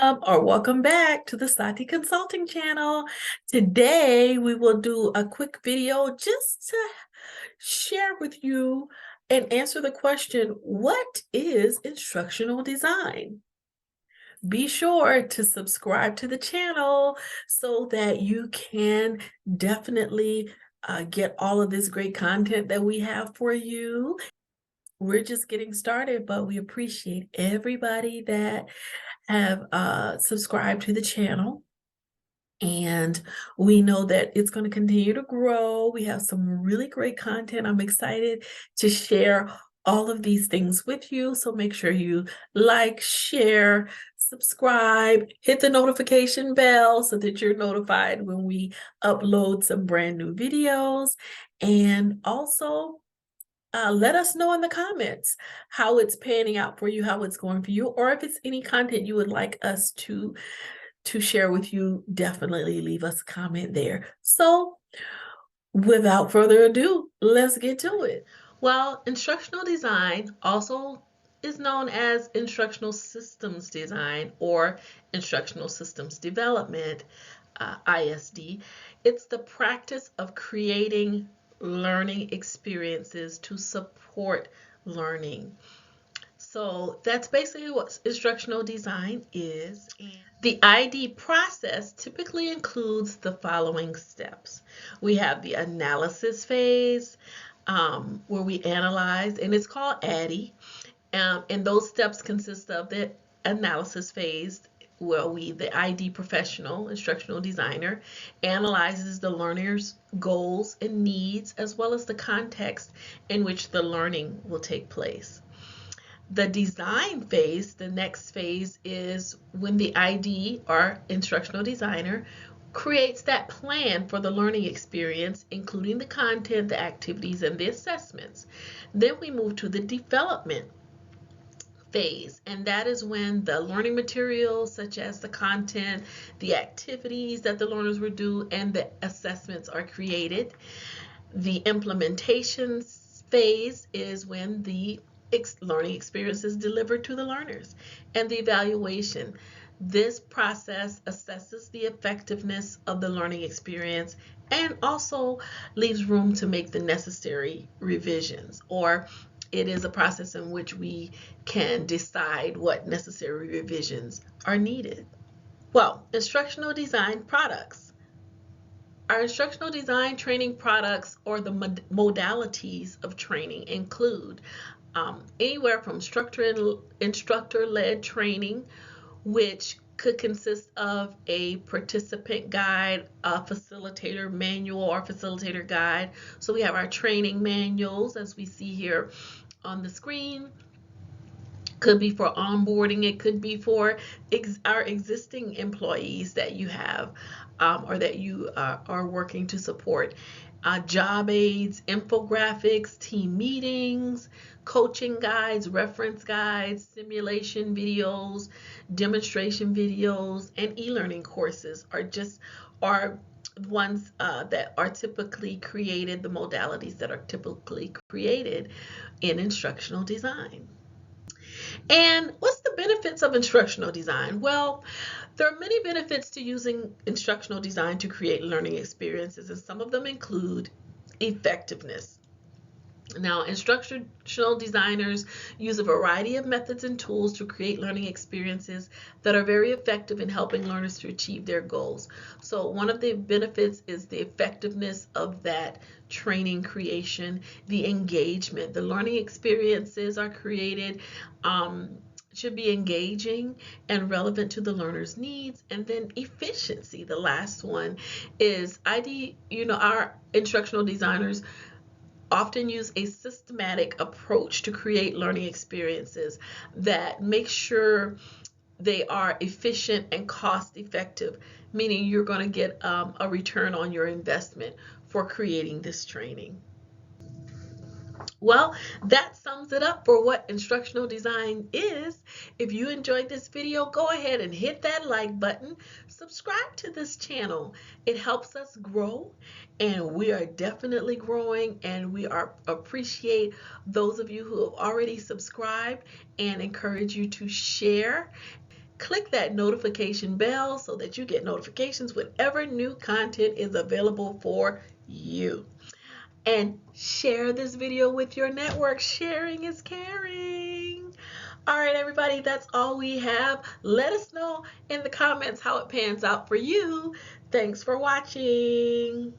or welcome back to the Sati Consulting channel. Today we will do a quick video just to share with you and answer the question, what is instructional design? Be sure to subscribe to the channel so that you can definitely get all of this great content that we have for you. We're just getting started, but we appreciate everybody that have subscribed to the channel, and we know that it's going to continue to grow. We have some really great content. I'm excited to share all of these things with you, so make sure you like, share, subscribe, hit the notification bell so that you're notified when we upload some brand new videos. And also let us know in the comments how it's panning out for you, how it's going for you, or if it's any content you would like us to share with you. Definitely leave us a comment there. So without further ado, let's get to it. Well, instructional design also is known as instructional systems design or instructional systems development, ISD. It's the practice of creating learning experiences to support learning. So that's basically what instructional design is. The ID process typically includes the following steps. We have the analysis phase, where we analyze, and it's called ADDIE. And those steps consist of the analysis phase, where the ID professional, instructional designer, analyzes the learner's goals and needs, as well as the context in which the learning will take place. The design phase, the next phase, is when the ID or instructional designer creates that plan for the learning experience, including the content, the activities, and the assessments. Then we move to the development phase, and that is when the learning materials, such as the content, the activities that the learners will do, and the assessments are created. The implementation phase is when the learning experience is delivered to the learners. And the evaluation, this process assesses the effectiveness of the learning experience and also leaves room to make the necessary revisions, or it is a process in which we can decide what necessary revisions are needed. Well, instructional design products. Our instructional design training products, or the modalities of training, include anywhere from instructor-led training, which could consist of a participant guide, a facilitator manual or facilitator guide. So we have our training manuals, as we see here on the screen. Could be for onboarding, it could be for our existing employees that you have, or that you are working to support. Job aids, infographics, team meetings, coaching guides, reference guides, simulation videos, demonstration videos, and e-learning courses are ones that are typically created, the modalities that are typically created in instructional design. And what's the benefits of instructional design? Well, there are many benefits to using instructional design to create learning experiences, and some of them include effectiveness. Now, instructional designers use a variety of methods and tools to create learning experiences that are very effective in helping learners to achieve their goals. So one of the benefits is the effectiveness of that training creation, the engagement. The learning experiences are created, should be engaging and relevant to the learner's needs. And then efficiency, the last one, is our instructional designers often use a systematic approach to create learning experiences that make sure they are efficient and cost effective, meaning you're going to get a return on your investment for creating this training. Well, that sums it up for what instructional design is. If you enjoyed this video, go ahead and hit that like button. Subscribe to this channel. It helps us grow, and we are definitely growing, and we appreciate those of you who have already subscribed, and encourage you to share, click that notification bell so that you get notifications whenever new content is available for you. And share this video with your network. Sharing is caring. All right, everybody, that's all we have. Let us know in the comments how it pans out for you. Thanks for watching.